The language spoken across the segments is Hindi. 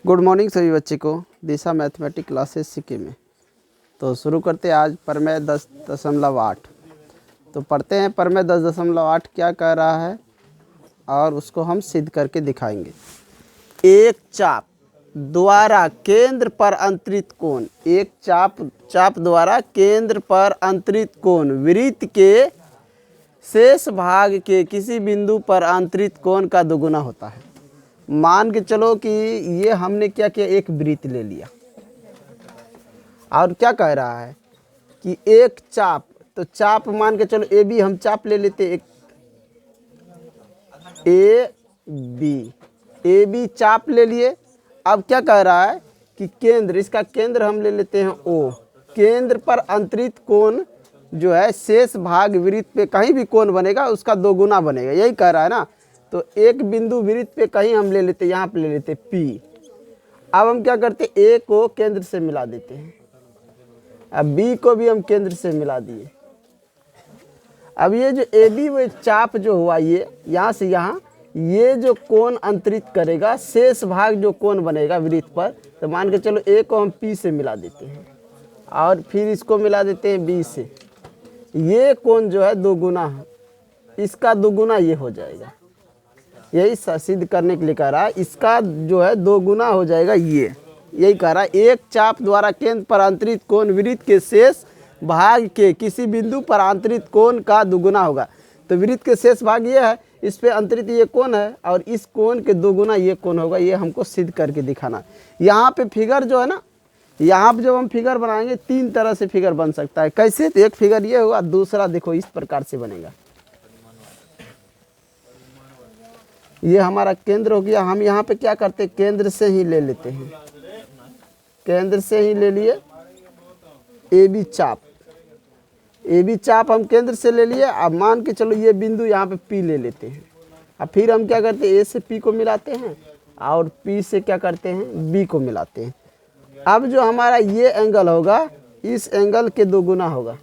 गुड मॉर्निंग सभी बच्चे को दिशा मैथमेटिक क्लासेस सीखे में। तो शुरू करते हैं आज प्रमेय 10.8। तो पढ़ते हैं प्रमेय 10.8 क्या कह रहा है और उसको हम सिद्ध करके दिखाएंगे। एक चाप द्वारा केंद्र पर अंतरित कोण, एक चाप द्वारा केंद्र पर अंतरित कोण वृत्त के शेष भाग के किसी बिंदु पर अंतरित कोण का दोगुना होता है। मान के चलो कि ये हमने क्या किया, एक वृत्त ले लिया और क्या कह रहा है कि एक चाप, तो चाप मान के चलो ए बी, हम चाप ले लेते एक ए बी चाप ले लिए। अब क्या कह रहा है कि केंद्र, इसका केंद्र हम ले लेते हैं ओ, केंद्र पर अंतरित कोण जो है शेष भाग वृत्त पे कहीं भी कोण बनेगा उसका दोगुना बनेगा, यही कह रहा है ना। तो एक बिंदु वृत्त पे कहीं हम ले लेते, यहाँ पे ले लेते P। अब हम क्या करते, A को केंद्र से मिला देते हैं, अब B को भी हम केंद्र से मिला दिए। अब ये जो AB वो चाप जो हुआ, ये यहाँ से यहाँ, ये जो कोण अंतरित करेगा, शेष भाग जो कोण बनेगा वृत्त पर, तो मान के चलो A को हम P से मिला देते हैं और फिर इसको मिला देते हैं B से। ये कोण जो है दोगुना है, इसका दोगुना ये हो जाएगा, यही सिद्ध करने के लिए कह रहा है। इसका जो है दोगुना हो जाएगा, ये यही कह रहा है। एक चाप द्वारा केंद्र पर अंतरित कोण वृत्त के शेष भाग के किसी बिंदु पर अंतरित कोण का दोगुना होगा। तो वृत्त के शेष भाग ये है, इस पे अंतरित ये कोण है और इस कोण के दोगुना ये कोण होगा, ये हमको सिद्ध करके दिखाना। यहाँ पे फिगर जो है ना, यहाँ पे जब हम फिगर बनाएंगे तीन तरह से फिगर बन सकता है। कैसे, तो एक फिगर ये होगा, दूसरा देखो इस प्रकार से बनेगा। ये हमारा केंद्र हो गया, हम यहाँ पे क्या करते हैं, केंद्र से ही ले लेते हैं, केंद्र से ही ले लिए ए बी चाप हम केंद्र से ले लिए। अब मान के चलो ये बिंदु यहाँ पे P ले लेते हैं। अब फिर हम क्या करते हैं, A से P को मिलाते हैं और P से क्या करते हैं, B को मिलाते हैं। अब जो हमारा ये एंगल होगा, इस एंगल के दोगुना होगा,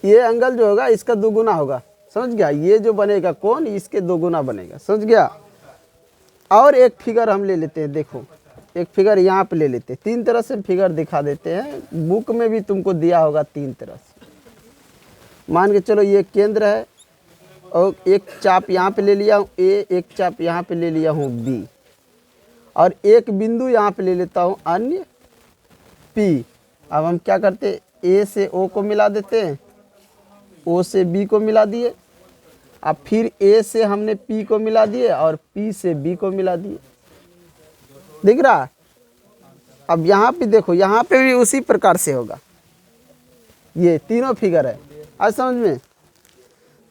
ये एंगल जो होगा इसका दोगुना होगा, समझ गया। ये जो बनेगा कोण इसके दोगुना बनेगा, समझ गया। और एक फिगर हम ले लेते हैं, देखो एक फिगर यहाँ पे ले लेते हैं, तीन तरह से फिगर दिखा देते हैं, बुक में भी तुमको दिया होगा तीन तरह से। मान के चलो ये केंद्र है और एक चाप यहाँ पे ले लिया हूँ ए, एक चाप यहाँ पे ले लिया हूँ बी और एक बिंदु यहाँ पे ले लेता हूँ अन्य P। अब हम क्या करते हैं, ए से ओ को मिला देते हैं, ओ से बी को मिला दिए, अब फिर ए से हमने P को मिला दिए और P से B को मिला दिए, दिख रहा। अब यहाँ पे देखो, यहाँ पे भी उसी प्रकार से होगा, ये तीनों फिगर है, आज समझ में।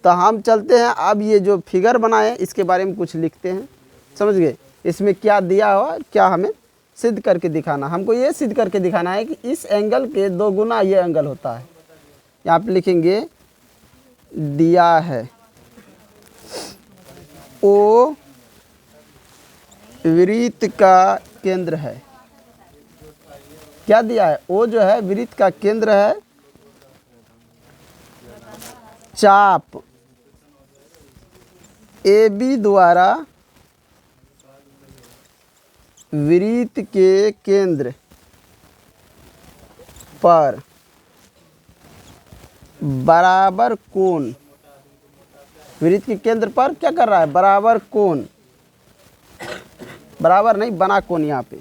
तो हम चलते हैं, अब ये जो फिगर बनाए इसके बारे में कुछ लिखते हैं, समझ गए। इसमें क्या दिया हुआ, क्या हमें सिद्ध करके दिखाना, हमको ये सिद्ध करके दिखाना है कि इस एंगल के दोगुना ये एंगल होता है। यहाँ पे लिखेंगे दिया है ओ वृत्त का केंद्र है। क्या दिया है, ओ जो है वृत्त का केंद्र है, चाप ए बी द्वारा वृत्त के केंद्र पर बराबर कोण, वृत्त के केंद्र पर क्या कर रहा है, बराबर कोण, बराबर नहीं बना कोण। यहाँ पे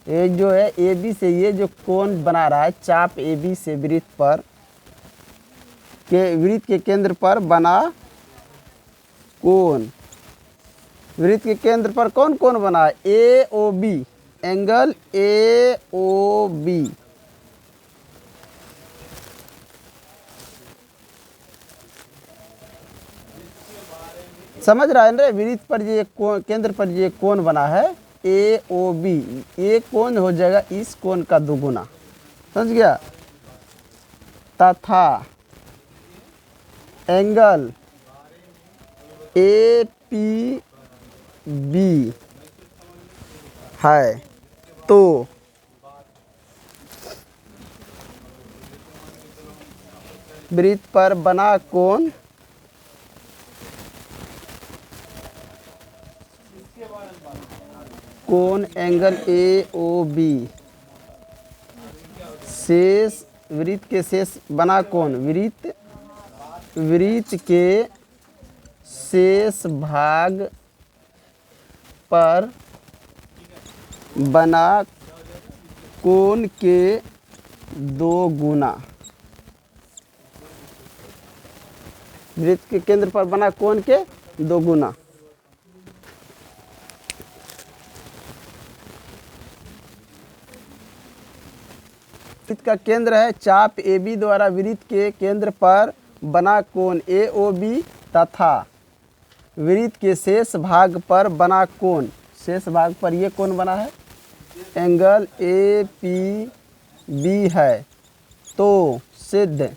ये जो है ए बी से ये जो कोण बना रहा है, चाप ए बी से वृत्त पर के वृत्त के केंद्र पर बना कोण, वृत्त के केंद्र पर कौन कोण बना है, A O B, angle A O B. समझ रहा है ना, वृत्त पर ये केंद्र पर ये कोण बना है ए ओ बी, ये कोण हो जाएगा इस कोण का दोगुना, समझ गया। तथा एंगल ए पी बी है तो वृत्त पर बना कोण कोण एंगल AOB शेष वृत्त के शेष बना कोण वृत्त के शेष भाग पर बना कोण के 2 गुना। वृत्त के केंद्र पर बना कोण के 2 गुना। वृत्त का केंद्र है चाप AB द्वारा वृत्त के केंद्र पर बना कोण AOB तथा वृत्त के शेष भाग पर बना कोण, शेष भाग पर ये कोण बना है एंगल APB है। तो सिद्ध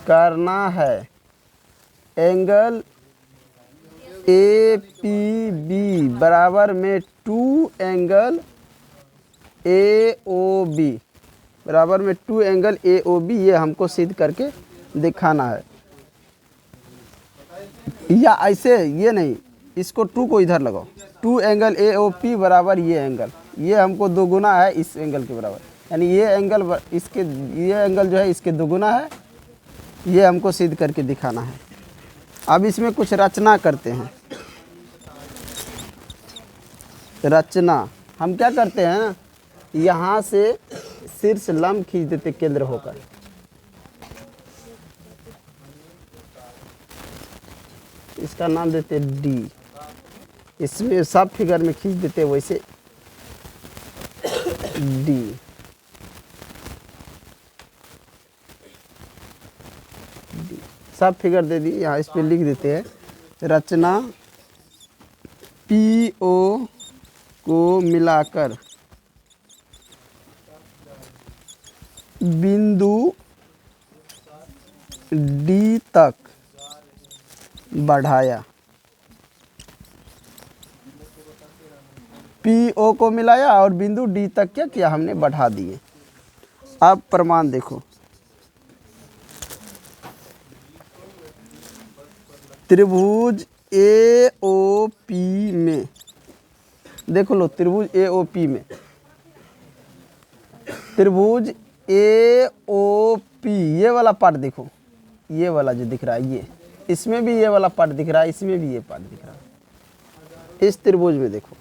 करना है एंगल APB बराबर में 2 एंगल AOB बराबर में 2 एंगल AOB, ये हमको सिद्ध करके दिखाना है। या ऐसे ये नहीं, इसको 2 को इधर लगाओ, 2 एंगल AOP बराबर ये एंगल, ये हमको 2 गुना है इस एंगल के बराबर, यानी ये एंगल इसके, ये एंगल जो है इसके 2 गुना है, ये हमको सिद्ध करके दिखाना है। अब इसमें कुछ रचना करते हैं। रचना हम क्या करते हैं ना, यहाँ से शीर्ष लंब खींच देते केंद्र होकर, इसका नाम देते D। इसमें सब फिगर में खींच देते वैसे D। सब फिगर दे दी, यहाँ इस पे लिख देते हैं रचना PO को मिलाकर बिंदु D तक बढ़ाया। PO को मिलाया और बिंदु D तक क्या किया हमने, बढ़ा दिए। अब प्रमाण देखो, त्रिभुज AOP में देखो लो, त्रिभुज AOP में, त्रिभुज AOP ये वाला पार्ट देखो, ये वाला जो दिख रहा है ये, इसमें भी ये वाला पार्ट दिख रहा है, इसमें भी ये पार्ट दिख रहा है। इस त्रिभुज में देखो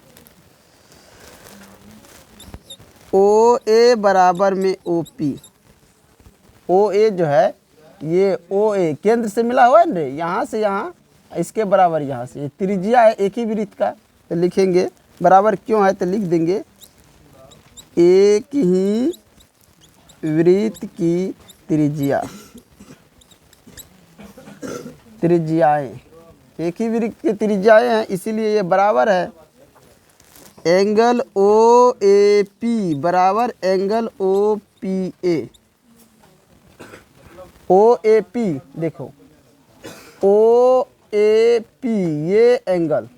OA बराबर में OP, OA जो है ये OA केंद्र से मिला हुआ है ना, यहाँ से यहाँ, इसके बराबर यहाँ से, ये त्रिज्या है एक ही वृत्त का, तो लिखेंगे बराबर क्यों है, तो लिख देंगे एक ही वृत्त की त्रिज्या, त्रिज्याएं एक ही वृत्त की त्रिज्याएं हैं, इसीलिए ये बराबर है एंगल OAP बराबर एंगल OPA। OAP देखो, OAP ये एंगल,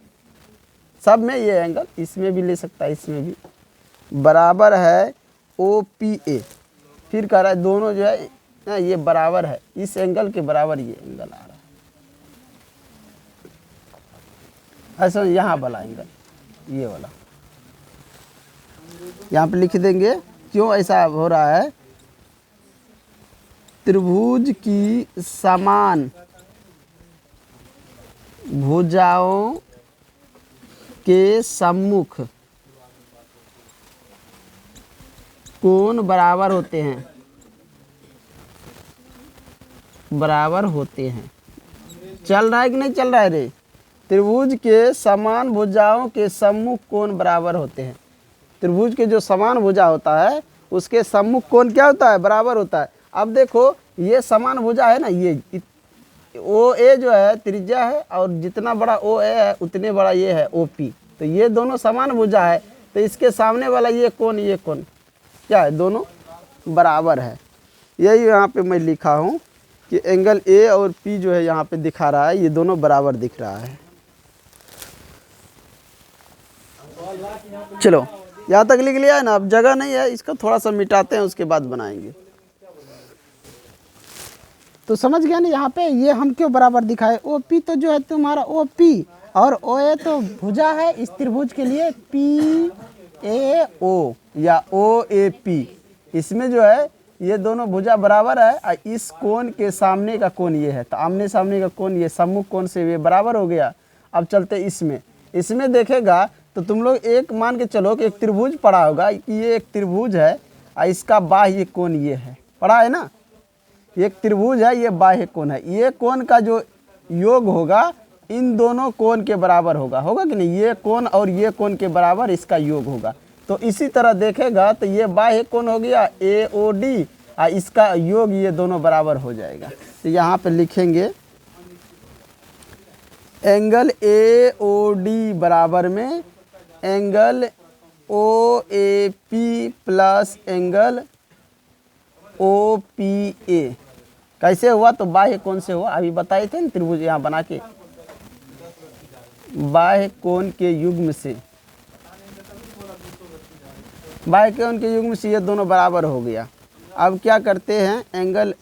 सब में ये एंगल, इसमें भी ले सकता है, इसमें भी, बराबर है OPA। फिर कह रहा है दोनों जो है ना ये बराबर है, इस एंगल के बराबर ये एंगल आ रहा है। ऐसा यहाँ वाला एंगल, ये वाला यहाँ पे लिख देंगे क्यों ऐसा हो रहा है। त्रिभुज की समान भुजाओं के सम्मुख कोण बराबर होते हैं, बराबर होते हैं। चल रहा है कि नहीं चल रहा है रे? त्रिभुज के समान भुजाओं के सम्मुख कोण बराबर होते हैं। त्रिभुज के जो समान भुजा होता है उसके सम्मुख कोण क्या होता है, बराबर होता है। अब देखो ये समान भुजा है ना, ये OA जो है त्रिज्या है, और जितना बड़ा OA है उतने बड़ा ये है OP, तो ये दोनों समान भुजा है, तो इसके सामने वाला ये कोण क्या है, दोनों बराबर है। यही यहाँ पे मैं लिखा हूँ कि एंगल A और P जो है यहाँ पे दिखा रहा है, ये दोनों बराबर दिख रहा है। चलो यहाँ तक लिख लिया है ना, अब जगह नहीं है, इसका थोड़ा सा मिटाते हैं उसके बाद बनाएंगे। तो समझ गया ना यहाँ पे ये हम क्यों बराबर दिखाए। ओ पी तो जो है तुम्हारा ओ पी और ओ ए तो भुजा है इस त्रिभुज के लिए पी ए ओ या ओ ए पी, इसमें जो है ये दोनों भुजा बराबर है और इस कोण के सामने का कोण ये है, तो आमने सामने का कोण ये सम्मुख कोण से ये बराबर हो गया। अब चलते इसमें देखेगा तो तुम लोग एक मान के चलो कि एक त्रिभुज पड़ा होगा कि ये एक त्रिभुज है और इसका बाह्य कोण ये है, पड़ा है ना, एक त्रिभुज है ये बाह्य कोण है, ये कोण का जो योग होगा इन दोनों कोण के बराबर होगा कि नहीं, ये कोण और ये कोण के बराबर इसका योग होगा। तो इसी तरह देखेगा तो ये बाह्य कोण हो गया ए ओ डी और इसका योग ये दोनों बराबर हो जाएगा। तो यहाँ पे लिखेंगे एंगल ए ओ डी बराबर में angle O A P plus angle O P A. कैसे हुआ, तो बाह्य कोण से हुआ, अभी बताए थे ना त्रिभुज यहाँ बना के, बाह्य कोण के युग्म से, बाह्य कोण के युग्म से ये दोनों बराबर हो गया। अब क्या करते हैं एंगल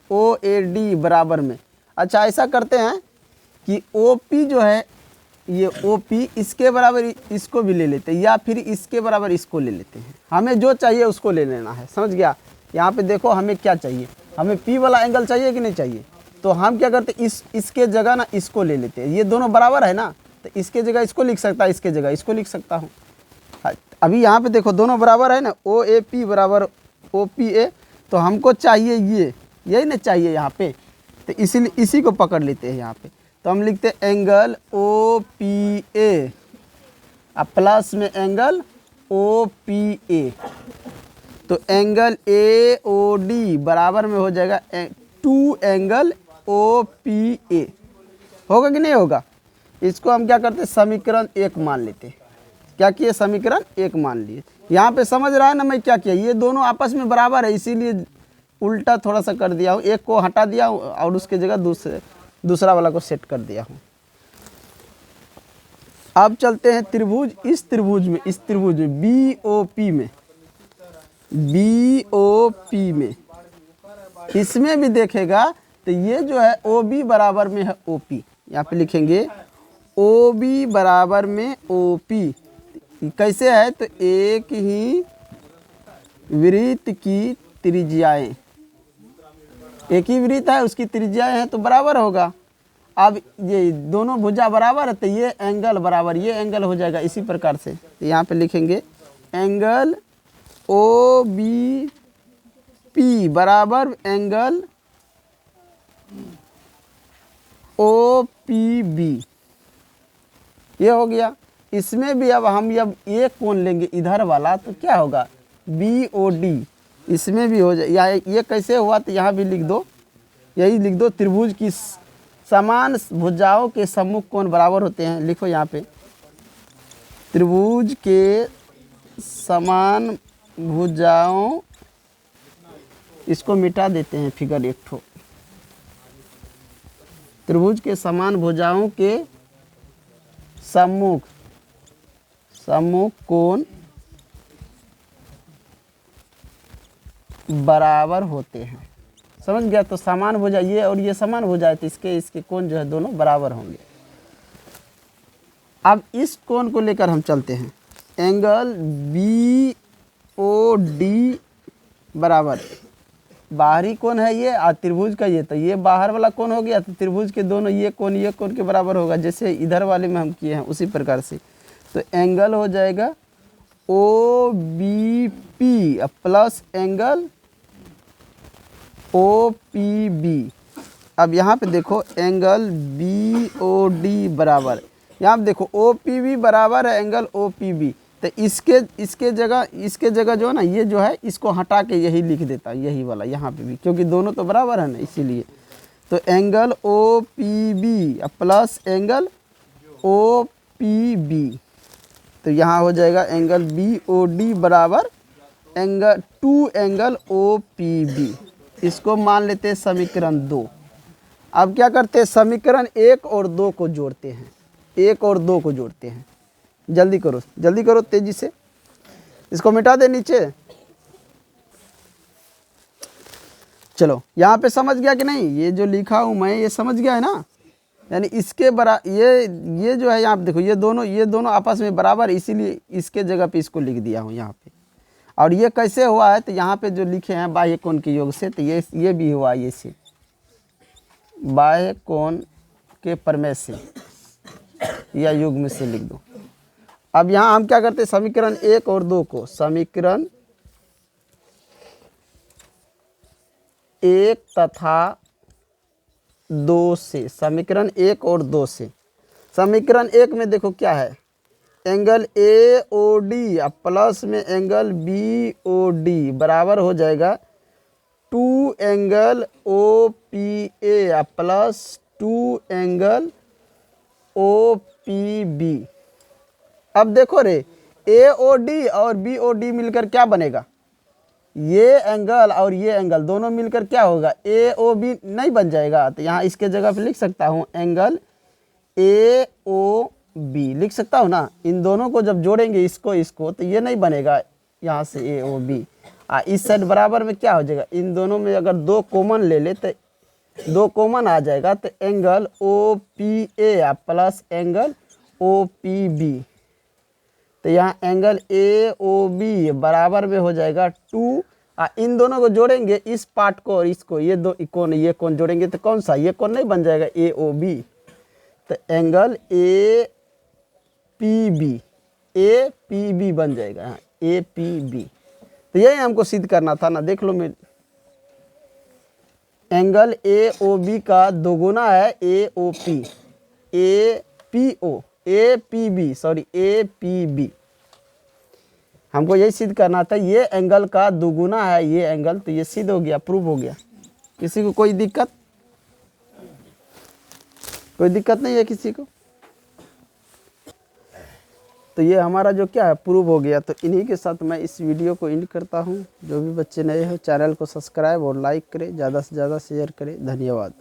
ओ ए डी बराबर में, अच्छा ऐसा करते हैं कि ओ पी जो है ये ओ पी इसके बराबर इसको भी ले लेते हैं या फिर इसके बराबर इसको ले लेते हैं, हमें जो चाहिए उसको ले लेना है, समझ गया। यहाँ पे देखो हमें क्या चाहिए, हमें पी वाला एंगल चाहिए कि नहीं चाहिए, तो हम क्या करते इसके जगह ना इसको ले लेते हैं, ये दोनों बराबर है ना, तो इसके जगह इसको लिख सकता है, इसके जगह इसको लिख सकता हूँ। अभी यहाँ पे देखो दोनों बराबर है ना, ओ ए पी बराबर ओ पी ए, तो हमको चाहिए ये, यही ना चाहिए यहाँ पे, तो इसीलिए इसी को पकड़ लेते हैं यहाँ पे। तो हम लिखते हैं एंगल ओ पी ए अब प्लस में एंगल ओ पी ए, तो एंगल ए ओ डी बराबर में हो जाएगा 2 एंगल ओ पी ए, होगा कि नहीं होगा। इसको हम क्या करते हैं समीकरण 1 मान लेते हैं, क्या किए समीकरण 1 मान लिए। यहाँ पे समझ रहा है ना मैं क्या किया, ये दोनों आपस में बराबर है इसीलिए उल्टा थोड़ा सा कर दिया हूँ, एक को हटा दिया हूँ और उसके जगह दूसरा वाला को सेट कर दिया हूँ। अब चलते हैं त्रिभुज, इस त्रिभुज में बी ओ पी में इसमें भी देखेगा तो ये जो है ओ बी बराबर में है ओ पी, यहाँ पे लिखेंगे ओ बी बराबर में ओ पी, कैसे है तो एक ही वृत्त की त्रिज्याएं, एक ही वृत्त है उसकी त्रिज्याएं हैं तो बराबर होगा। अब ये दोनों भुजा बराबर है तो ये एंगल बराबर ये एंगल हो जाएगा इसी प्रकार से। तो यहाँ पे लिखेंगे एंगल ओ बी पी बराबर एंगल ओ पी बी, ये हो गया। इसमें भी अब हम जब एक कोण लेंगे इधर वाला तो क्या होगा बी ओ डी, इसमें भी हो जाए, या ये कैसे हुआ तो यहाँ भी लिख दो, यही लिख दो त्रिभुज की समान भुजाओं के सम्मुख कोण बराबर होते हैं, लिखो यहाँ पे त्रिभुज के समान भुजाओं, इसको मिटा देते हैं फिगर 1 ठो, त्रिभुज के समान भुजाओं के सम्मुख कोण बराबर होते हैं, समझ गया। तो समान भुजा ये और ये समान भुजा है तो इसके कोण जो है दोनों बराबर होंगे। अब इस कोण को लेकर हम चलते हैं एंगल बी ओ डी बराबर बाहरी कोण है ये और त्रिभुज का ये, तो ये बाहर वाला कोण हो गया तो त्रिभुज के दोनों ये कोण के बराबर होगा, जैसे इधर वाले में हम किए हैं उसी प्रकार से। तो एंगल हो जाएगा O B P plus angle O P B. अब यहाँ पे देखो एंगल बी ओ डी बराबर, यहाँ पे देखो ओ पी बी बराबर है एंगल ओ पी बी, तो इसके जगह जो है ना ये जो है इसको हटा के यही लिख देता यही वाला यहाँ पे भी, क्योंकि दोनों तो बराबर है ना इसीलिए। तो angle O P B plus angle O P B, तो यहाँ हो जाएगा एंगल बी ओ डी बराबर angle 2 angle O P B, इसको मान लेते हैं समीकरण 2। अब क्या करते हैं समीकरण 1 और 2 को जोड़ते हैं, 1 और 2 को जोड़ते हैं, जल्दी करो तेजी से, इसको मिटा दे नीचे। चलो यहाँ पे समझ गया कि नहीं, ये जो लिखा हूँ मैं ये समझ गया है ना, यानी इसके ये जो है यहाँ पे देखो ये दोनों आपस में बराबर, इसीलिए इसके जगह पे इसको लिख दिया हूँ यहाँ पे। और ये कैसे हुआ है, तो यहाँ पे जो लिखे हैं बाह्य कोण के योग से, तो ये भी हुआ ये से बाह्य कोण के प्रमेय से या युग्म से लिख दो। अब यहाँ हम क्या करते हैं, समीकरण 1 और 2 को, समीकरण 1 तथा 2 से, समीकरण 1 और 2 से। समीकरण 1 में देखो क्या है, angle A O D plus में एंगल बी ओ डी बराबर हो जाएगा 2 angle O P A plus 2 angle O P B. अब देखो रे, ए ओ डी और बी ओ डी मिलकर क्या बनेगा, ये एंगल और ये एंगल दोनों मिलकर क्या होगा, ए ओ बी नहीं बन जाएगा। तो यहाँ इसके जगह पे लिख सकता हूँ एंगल ए ओ बी लिख सकता हूँ ना। इन दोनों को जब जोड़ेंगे इसको तो ये नहीं बनेगा यहाँ से ए ओ बी। इस साइड बराबर में क्या हो जाएगा, इन दोनों में अगर 2 कॉमन ले ले तो 2 कॉमन आ जाएगा, तो angle O P A plus angle O P B. तो यहाँ एंगल ए ओ बी बराबर में हो जाएगा 2। इन दोनों को जोड़ेंगे, इस पार्ट को और इसको, ये कोण जोड़ेंगे तो कौन सा, ये कोण नहीं बन जाएगा ए ओ बी। तो एंगल ए पी बी बन जाएगा, ए पी बी। तो यही हमको सिद्ध करना था ना, देख लो मेरे, एंगल ए ओ बी का दोगुना है A O P, A P B. हमको यही सिद्ध करना था, ये एंगल का दोगुना है ये एंगल, तो ये सिद्ध हो गया, प्रूव हो गया। किसी को कोई दिक्कत नहीं है किसी को? तो ये हमारा जो क्या है प्रूव हो गया। तो इन्हीं के साथ मैं इस वीडियो को एंड करता हूँ। जो भी बच्चे नए हो चैनल को सब्सक्राइब और लाइक करें, ज़्यादा से ज़्यादा शेयर करें। धन्यवाद।